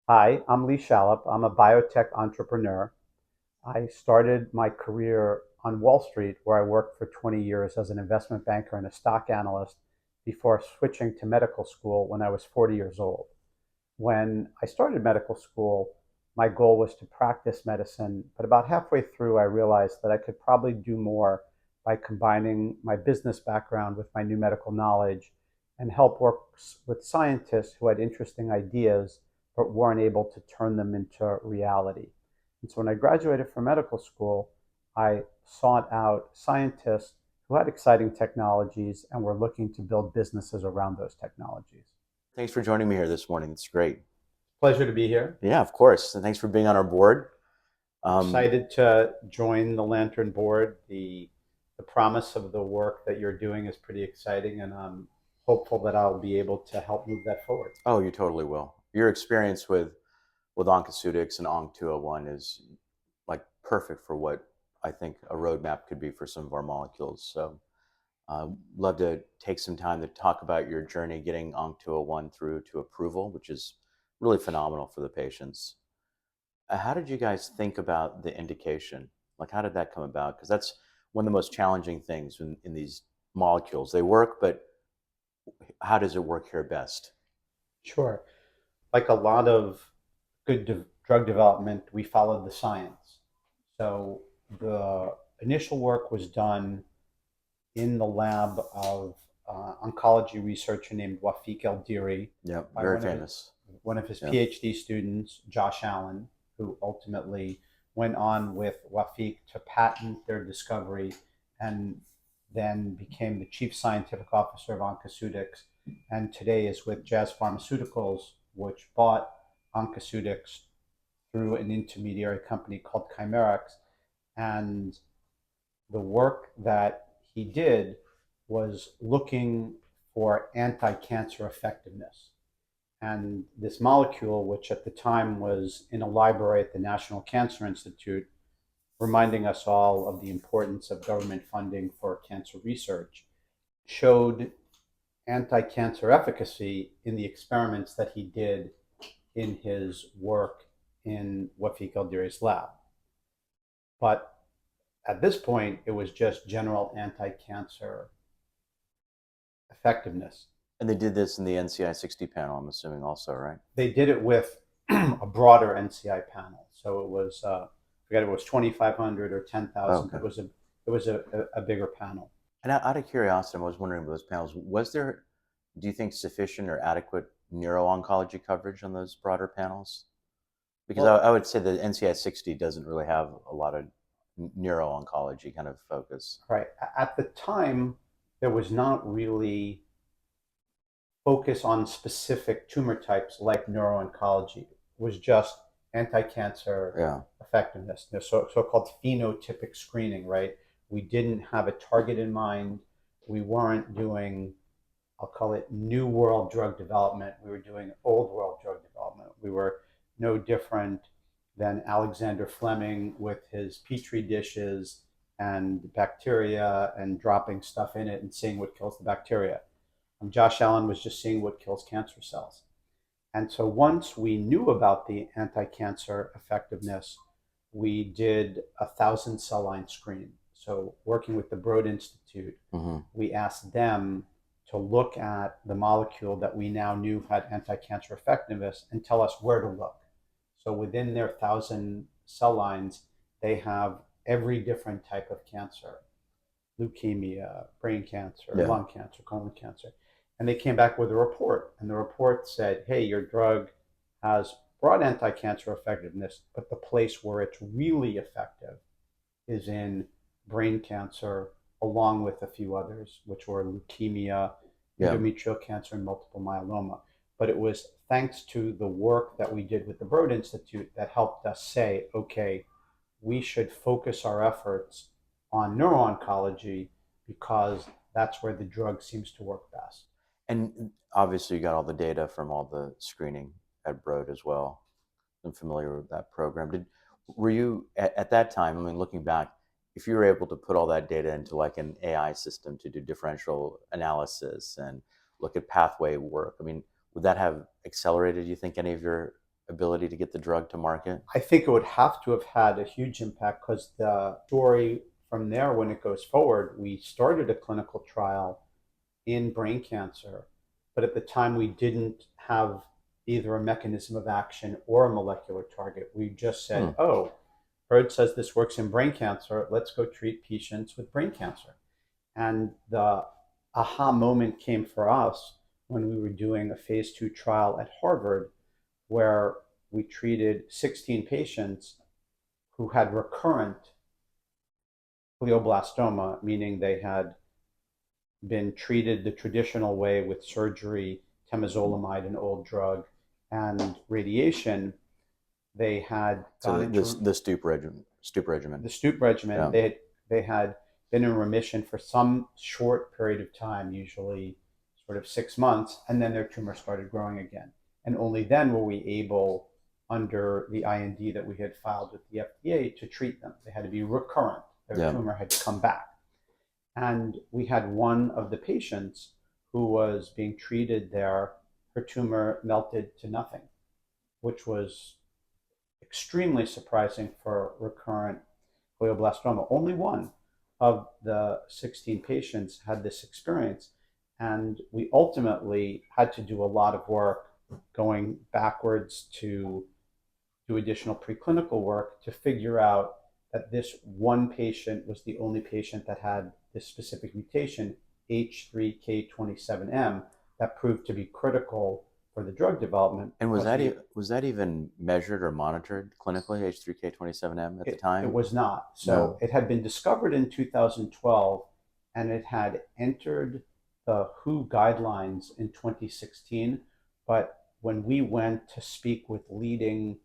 Hi, I'm Lee Schalop. I'm a biotech entrepreneur. I started my career on Wall Street, where I worked for 20 years as an investment banker and a stock analyst before switching to medical school when I was 40 years old. When I started medical school, my goal was to practice medicine, but about halfway through, I realized that I could probably do more by combining my business background with my new medical knowledge and help work with scientists who had interesting ideas but weren't able to turn them into reality. And so when I graduated from medical school, I sought out scientists who had exciting technologies and were looking to build businesses around those technologies. Thanks for joining me here this morning. It's great. Pleasure to be here. Yeah, of course. And thanks for being on our board. Um, Excited to join the Lantern board. The promise of the work that you're doing is pretty exciting, and I'm hopeful that I'll be able to help move that forward. oh, you totally will. Your experience with Oncoceutics and ONC201 is like perfect for what I think a roadmap could be for some of our molecules. So, love to take some time to talk about your journey getting ONC201 through to approval, which is really phenomenal for the patients. How did you guys think about the indication? Like, how did that come about? Because that's one of the most challenging things in these molecules. They work, but how does it work here best? Sure. Like a lot of drug development, we followed the science. So the initial work was done in the lab of oncology researcher named Wafik El-Diri Yeah, by very famous. one of his Yeah. PhD students, Josh Allen, who ultimately went on with Wafik to patent their discovery and then became the chief scientific officer of Oncoceutics, and today is with Jazz Pharmaceuticals, which bought Oncoceutics through an intermediary company called Chimerix. And the work that he did was looking for anti-cancer effectiveness. And this molecule, which at the time was in a library at the National Cancer Institute, reminding us all of the importance of government funding for cancer research, showed anti-cancer efficacy in the experiments that he did in his work in Wafik El-Diri's lab. But at this point, it was just general anti-cancer effectiveness. And they did this in the NCI 60 panel, I'm assuming also, right? They did it with a broader NCI panel, so it was I forget if it was 2,500 or Oh, 10,000, but okay. it was a bigger panel. And out of curiosity, I was wondering about those panels, was there, do you think, sufficient or adequate neuro-oncology coverage on those broader panels? Because Well, I would say that NCI 60 doesn't really have a lot of neuro-oncology kind of focus. right at the time, there was not really focus on specific tumor types like neuro-oncology. It was just anti-cancer Yeah. effectiveness, so-called phenotypic screening, right? We didn't have a target in mind. We weren't doing, I'll call it new world drug development. We were doing old world drug development. We were no different than Alexander Fleming with his petri dishes and bacteria and dropping stuff in it and seeing what kills the bacteria. Josh Allen was just seeing what kills cancer cells. And so once we knew about the anti-cancer effectiveness, we did 1,000 cell line screen. So working with the Broad Institute, Mm-hmm. we asked them to look at the molecule that we now knew had anti-cancer effectiveness and tell us where to look. So within their 1,000 cell lines, they have every different type of cancer: leukemia, brain cancer, Yeah. lung cancer, colon cancer. And they came back with a report. And the report said, hey, your drug has broad anti cancer effectiveness, but the place where it's really effective is in brain cancer, along with a few others, which were leukemia, Yeah. endometrial cancer, and multiple myeloma. But it was thanks to the work that we did with the Broad Institute that helped us say, okay, we should focus our efforts on neuro-oncology because that's where the drug seems to work best. And obviously, you got all the data from all the screening at Broad as well. I'm familiar with that program. Were you at that time? I mean, looking back, if you were able to put all that data into like an AI system to do differential analysis and look at pathway work, I mean, would that have accelerated, you think, any of your ability to get the drug to market? I think it would have to have had a huge impact because the story from there, when it goes forward, we started a clinical trial in brain cancer, but at the time we didn't have either a mechanism of action or a molecular target. We just said, oh, Bird says this works in brain cancer. Let's go treat patients with brain cancer. And the aha moment came for us when we were doing a phase 2 trial at Harvard, where we treated 16 patients who had recurrent glioblastoma, meaning they had been treated the traditional way with surgery, temozolomide, an old drug, and radiation. They had So gone into the Stoop regimen. the Stoop regimen. Yeah. They had been in remission for some short period of time, usually sort of 6 months, and then their tumor started growing again. And only then were we able, under the IND that we had filed with the FDA, to treat them. They had to be recurrent. Their tumor had come back. And we had one of the patients who was being treated there, her tumor melted to nothing, which was extremely surprising for recurrent glioblastoma. Only one of the 16 patients had this experience. And we ultimately had to do a lot of work going backwards to do additional preclinical work to figure out that this one patient was the only patient that had this specific mutation, H3K27M, that proved to be critical for the drug development. And was that even measured or monitored clinically, H3K27M at the time? It was not. So it had been discovered in 2012, and it had entered the WHO guidelines in 2016. But when we went to speak with leading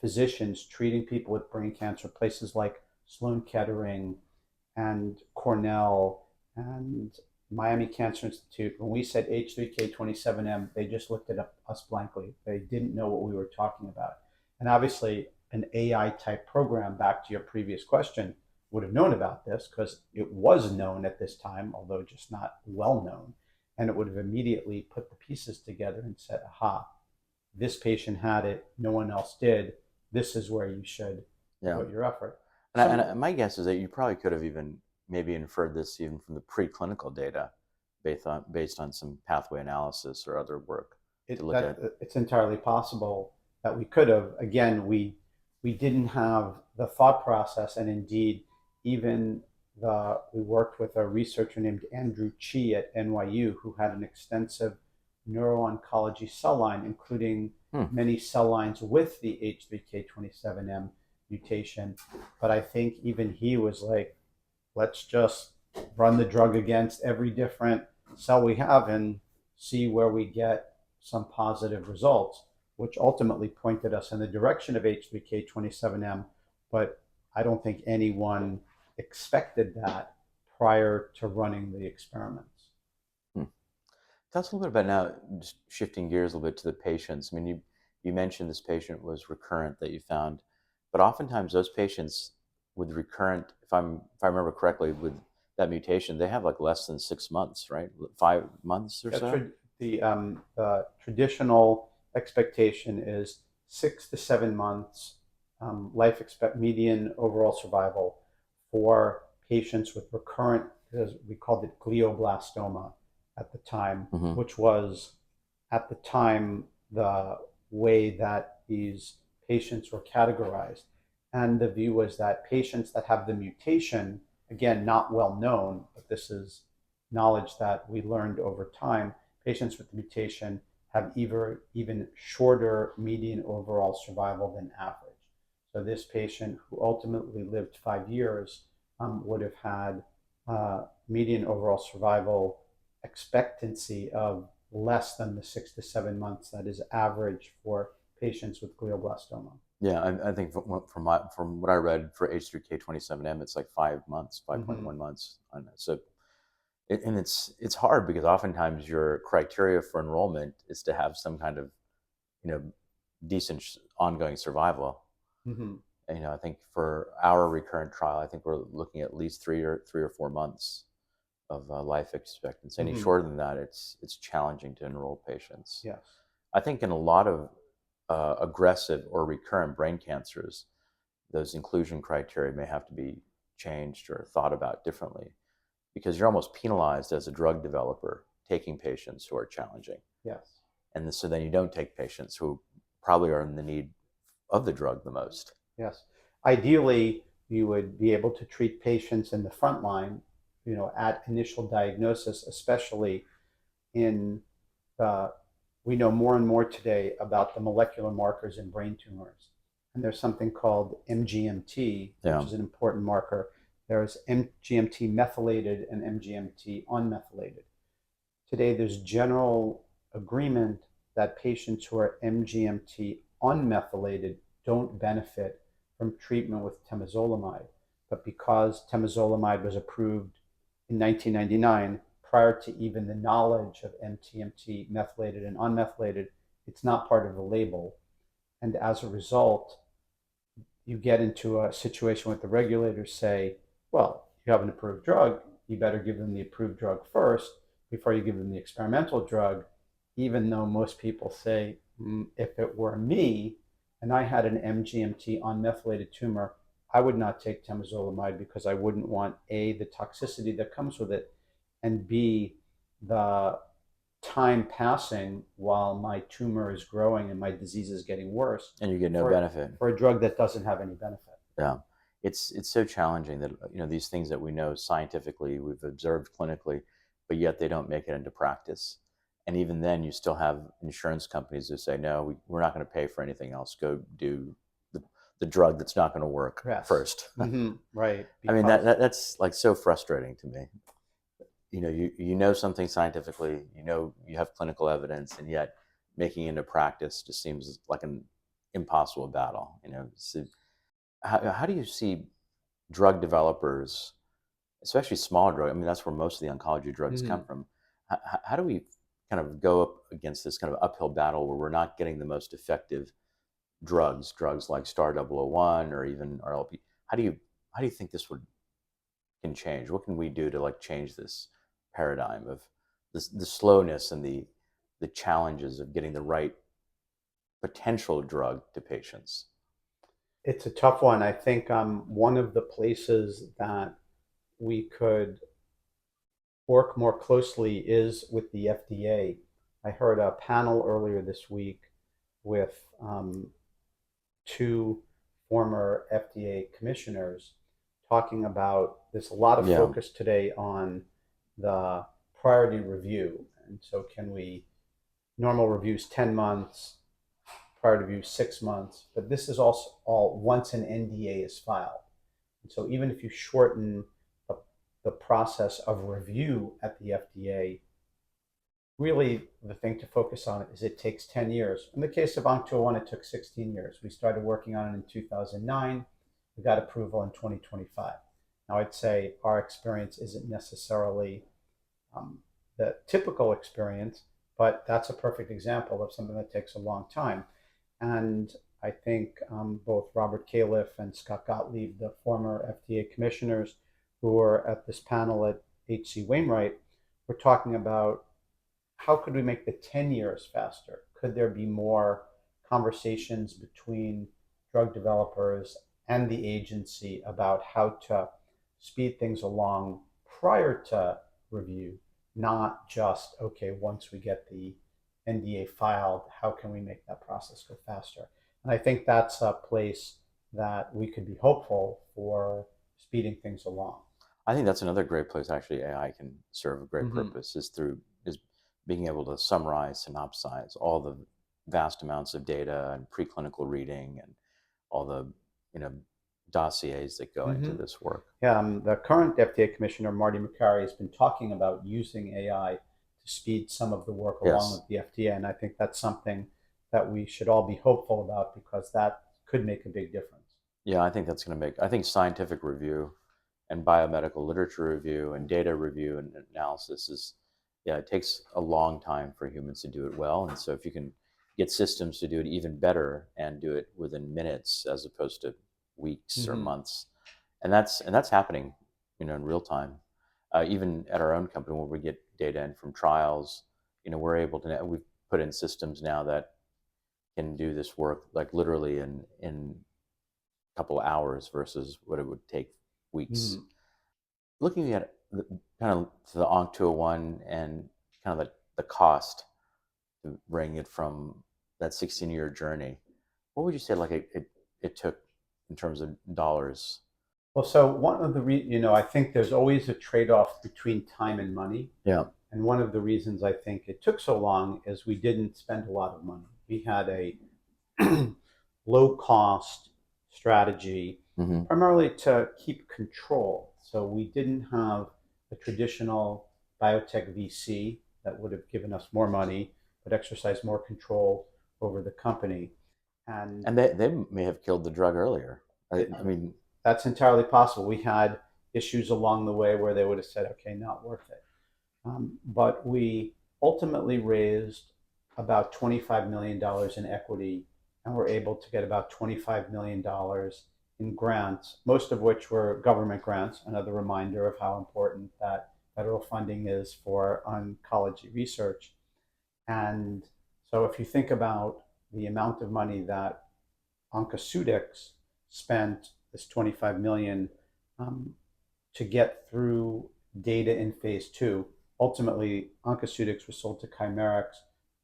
physicians treating people with brain cancer, places like Sloan Kettering and Cornell and Miami Cancer Institute, when we said H3K27M, they just looked at us blankly. They didn't know what we were talking about. And obviously, an AI type program, back to your previous question, would have known about this because it was known at this time, although just not well known. And it would have immediately put the pieces together and said, aha, this patient had it, no one else did. This is where you should put your effort. And my guess is that you probably could have even maybe inferred this even from the preclinical data based on some pathway analysis or other work. It's entirely possible that we could have. Again, we didn't have the thought process, and indeed, even we worked with a researcher named Andrew Chi at NYU who had an extensive neuro-oncology cell line, including many cell lines with the H3K27M mutation. But I think even he was like, let's just run the drug against every different cell we have and see where we get some positive results, which ultimately pointed us in the direction of H3K27M. But I don't think anyone expected that prior to running the experiments. Tell us a little bit about now, just shifting gears a little bit to the patients. I mean, you mentioned this patient was recurrent that you found, but oftentimes those patients with recurrent, if I remember correctly, with that mutation, they have like less than 6 months, right? 5 months or so? The traditional expectation is 6 to 7 months median overall survival for patients with recurrent, as we called it, glioblastoma at the time, which was at the time the way that these patients were categorized. And the view was that patients that have the mutation, again, not well known, but this is knowledge that we learned over time, patients with the mutation have even shorter median overall survival than average. So this patient, who ultimately lived 5 years, would have had median overall survival expectancy of less than the 6 to 7 months that is average for patients with glioblastoma. Yeah, I think from what I read for H3K27M, it's like 5 months, 5.1 months. So, and it's hard because oftentimes your criteria for enrollment is to have some kind of, decent ongoing survival. I think for our recurrent trial, I think we're looking at least 3 or 4 months of life expectancy. Any shorter than that, it's challenging to enroll patients. Yes. I think in a lot of aggressive or recurrent brain cancers, those inclusion criteria may have to be changed or thought about differently, because you're almost penalized as a drug developer taking patients who are challenging. Yes. And so then you don't take patients who probably are in the need of the drug the most. Yes. Ideally, you would be able to treat patients in the front line, at initial diagnosis, especially in the, we know more and more today about the molecular markers in brain tumors. And there's something called MGMT, which Yeah. is an important marker. There's MGMT methylated and MGMT unmethylated. Today, there's general agreement that patients who are MGMT unmethylated don't benefit from treatment with temozolomide. But because temozolomide was approved in 1999, prior to even the knowledge of MGMT methylated and unmethylated, it's not part of the label. And as a result, you get into a situation with the regulators say, well, you have an approved drug, you better give them the approved drug first before you give them the experimental drug, even though most people say, if it were me and I had an MGMT unmethylated tumor, I would not take temozolomide because I wouldn't want A, the toxicity that comes with it, and B, the time passing while my tumor is growing and my disease is getting worse And you get no for, benefit. for a drug that doesn't have any benefit. Yeah. It's so challenging that, these things that we know scientifically, we've observed clinically, but yet they don't make it into practice. And even then, you still have insurance companies who say, no, we're not going to pay for anything else. Go do the drug that's not going to work Yes. first. Right. I mean, Because that's like so frustrating to me. You know something scientifically, you have clinical evidence, and yet making it into practice just seems like an impossible battle. So how do you see drug developers, especially small drug? I mean, that's where most of the oncology drugs come from. How do we kind of go up against this kind of uphill battle where we're not getting the most effective drugs like Star 001 or even RLP? How do you think this can change? What can we do to like change this paradigm of the slowness and the challenges of getting the right potential drug to patients? it's a tough one. I think one of the places that we could work more closely is with the FDA. I heard a panel earlier this week with two former FDA commissioners talking about there's a lot of Yeah. focus today on the priority review. And so, can we, normal reviews 10 months, priority review 6 months, but this is also all once an NDA is filed. And so, even if you shorten the process of review at the FDA, really the thing to focus on is it takes 10 years. In the case of ONC201, it took 16 years. We started working on it in 2009. We got approval in 2025. Now, I'd say our experience isn't necessarily the typical experience, but that's a perfect example of something that takes a long time. And I think both Robert Califf and Scott Gottlieb, the former FDA commissioners who were at this panel at H.C. Wainwright, were talking about how could we make the 10 years faster? Could there be more conversations between drug developers and the agency about how to speed things along prior to review, not just, okay, once we get the NDA filed, how can we make that process go faster? And I think that's a place that we could be hopeful for speeding things along. I think that's another great place actually AI can serve a great purpose is being able to summarize, synopsize all the vast amounts of data and preclinical reading and all the you know dossiers that go into this work. Yeah, the current FDA commissioner, Marty Makary, has been talking about using AI to speed some of the work along Yes. with the FDA. And I think that's something that we should all be hopeful about because that could make a big difference. Yeah, I think that's going to make, I think scientific review and biomedical literature review and data review and analysis is, yeah, it takes a long time for humans to do it well. And so if you can get systems to do it even better and do it within minutes as opposed to weeks or months, and that's happening, in real time. Even at our own company, when we get data in from trials, we're able to, we've put in systems now that can do this work like literally in a couple of hours versus what it would take weeks. Mhm. Looking at kind of the Onc 201 and kind of the cost to bring it from that 16-year journey, what would you say like it took in terms of dollars? Well, so one of the I think there's always a trade-off between time and money. Yeah. And one of the reasons I think it took so long is we didn't spend a lot of money. We had a low cost strategy, Mm-hmm. primarily to keep control. So we didn't have a traditional biotech VC that would have given us more money, but exercised more control over the company. And And they may have killed the drug earlier. it, I mean, that's entirely possible. We had issues along the way where they would have said, okay, not worth it. But we ultimately raised about $25 million in equity and were able to get about $25 million in grants, most of which were government grants. Another reminder of how important that federal funding is for oncology research. And so if you think about the amount of money that Oncoceutics spent, this 25 million, um, to get through data in phase two. Ultimately, Oncoceutics was sold to Chimerix,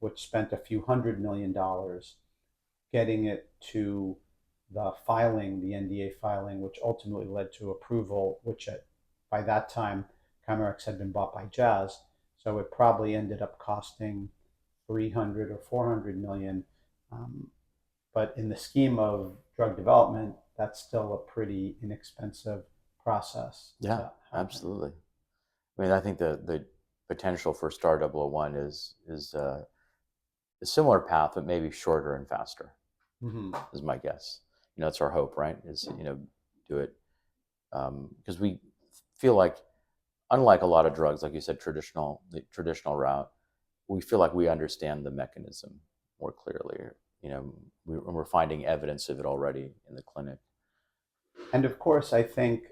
which spent a few $100 million getting it to the filing, the NDA filing, which ultimately led to approval, which by that time, Chimerix had been bought by Jazz. So it probably ended up costing 300 or 400 million. Um, but in the scheme of drug development, that's still a pretty inexpensive process yeah, to happen. absolutely. I mean, I think the potential for Star 001 is a similar path, but maybe shorter and faster, Mm-hmm. is my guess. That's our hope, right? Is do it because we feel like, unlike a lot of drugs, like you said, the traditional route, we feel like we understand the mechanism more clearly. We're finding evidence of it already in the clinic. And of course, I think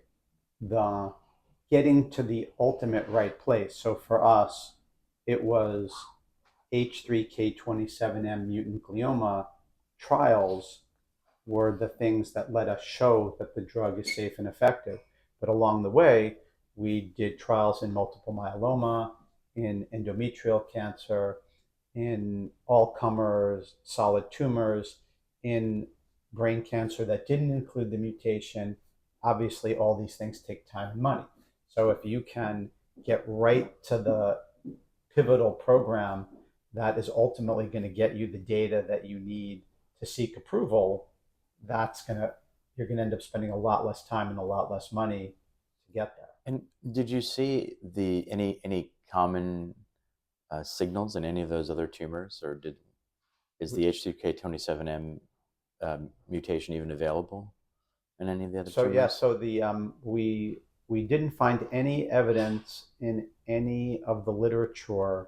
the getting to the ultimate right place. So for us, it was H3K27M mutant glioma trials were the things that let us show that the drug is safe and effective. But along the way, we did trials in multiple myeloma, in endometrial cancer, in all comers, solid tumors, in brain cancer that didn't include the mutation. Obviously, all these things take time and money. So if you can get right to the pivotal program that is ultimately going to get you the data that you need to seek approval, that's going to you're going to end up spending a lot less time and a lot less money to get there. And did you see the any common signals in any of those other tumors, or is the H3K27M mutation even available in any of the other So yeah, tumors? so the we didn't find any evidence in any of the literature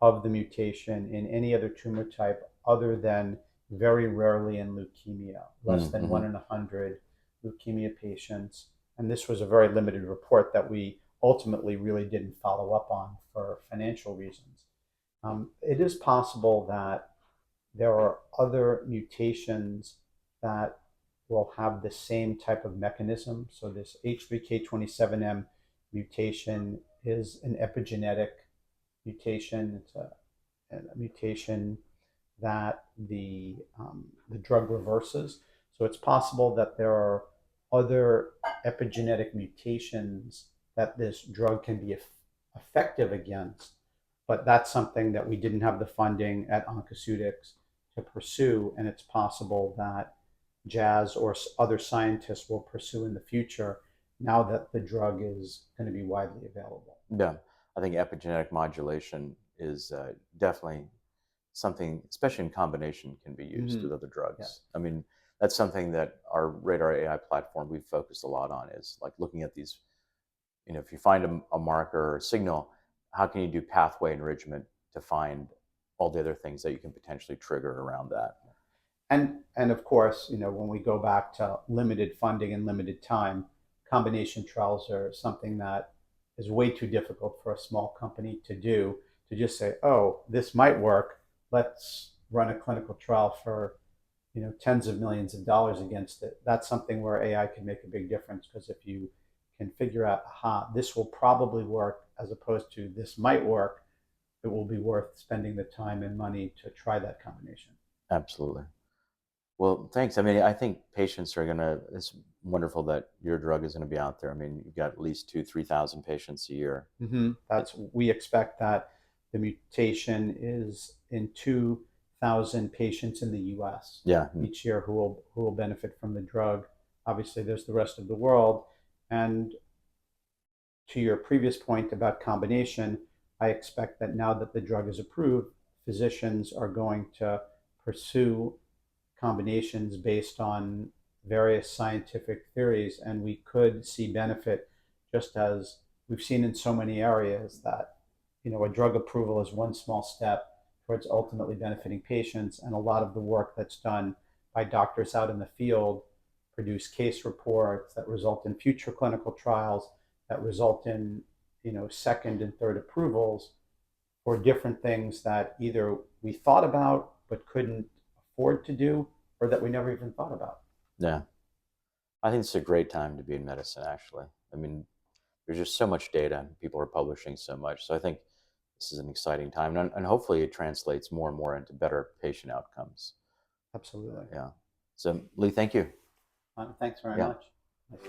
of the mutation in any other tumor type other than very rarely in leukemia, less than Mm-hmm. 1 in 100 leukemia patients. And this was a very limited report that we ultimately really didn't follow up on for financial reasons. It is possible that there are other mutations that will have the same type of mechanism. So this H3K27M mutation is an epigenetic mutation. It's a mutation that the drug reverses. So it's possible that there are other epigenetic mutations that this drug can be effective against, but that's something that we didn't have the funding at Oncoceutics to pursue, and it's possible that Jazz or other scientists will pursue in the future now that the drug is going to be widely available. Yeah, I think epigenetic modulation is definitely something, especially in combination, can be used Mm-hmm. with other Yes. drugs. I mean, that's something that our Radar AI platform we've focused a lot on, is like looking at these. If you find a marker or a signal, how can you do pathway enrichment to find all the other things that you can potentially trigger around that? And of course, when we go back to limited funding and limited time, combination trials are something that is way too difficult for a small company to do. To just say, oh, this might work. Let's run a clinical trial for tens of millions of dollars against it. That's something where AI can make a big difference, because if you can figure out, this will probably work as opposed to this might work, it will be worth spending the time and money to try that combination. Absolutely. Well, thanks. I mean, I think patients are gonna. It's wonderful that your drug is going to be out there. I mean, you've got at least 3,000 patients a year. We expect that the mutation is in 2,000 patients in the U.S. Yeah. each year who will benefit from the drug. Obviously, there's the rest of the world. And to your previous point about combination, I expect that now that the drug is approved, physicians are going to pursue combinations based on various scientific theories, and we could see benefit, just as we've seen in so many areas that a drug approval is one small step towards ultimately benefiting patients, and a lot of the work that's done by doctors out in the field produce case reports that result in future clinical trials that result in second and third approvals for different things that either we thought about but couldn't afford to do, or that we never even thought about. Yeah. I think it's a great time to be in medicine, actually. I mean, there's just so much data and people are publishing so much. So I think this is an exciting time. And hopefully it translates more and more into better patient outcomes. Absolutely. Yeah. So, Lee, thank you. Thanks very Yeah. much. Nice